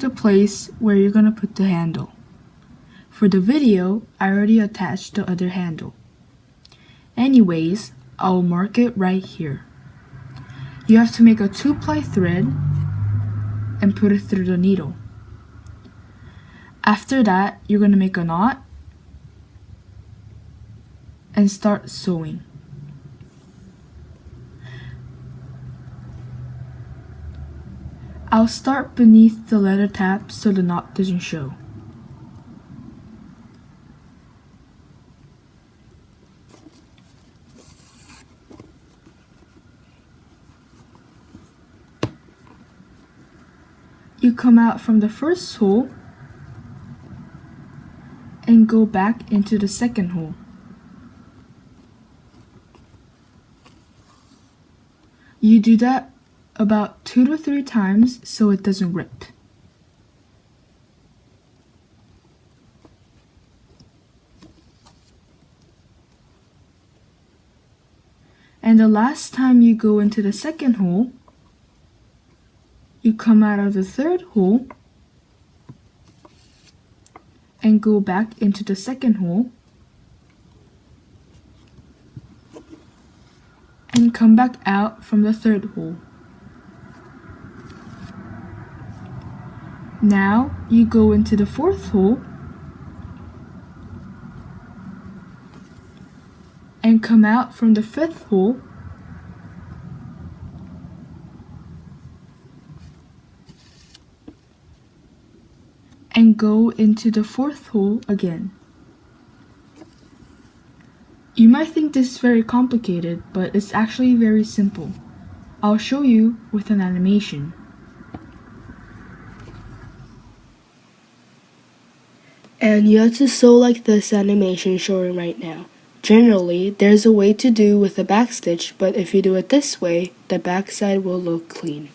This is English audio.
the place where you're going to put the handle. For the video, I already attached the other handle. Anyways, I'll mark it right here. You have to make a 2-ply thread and put it through the needle. After that, you're going to make a knot and start sewing. I'll start beneath the leather tab so the knot doesn't show. You come out from the first hole and go back into the second hole. You do that about 2 to 3 times so it doesn't rip. And the last time you go into the second hole, you come out of the third hole and go back into the second hole and come back out from the third hole. Now you go into the fourth hole and come out from the fifth hole and go into the fourth hole again. You might think this is very complicated, but it's actually very simple. I'll show you with an animation. And you have to sew like this animation showing right now. Generally, there's a way to do with a backstitch, but if you do it this way, the backside will look clean.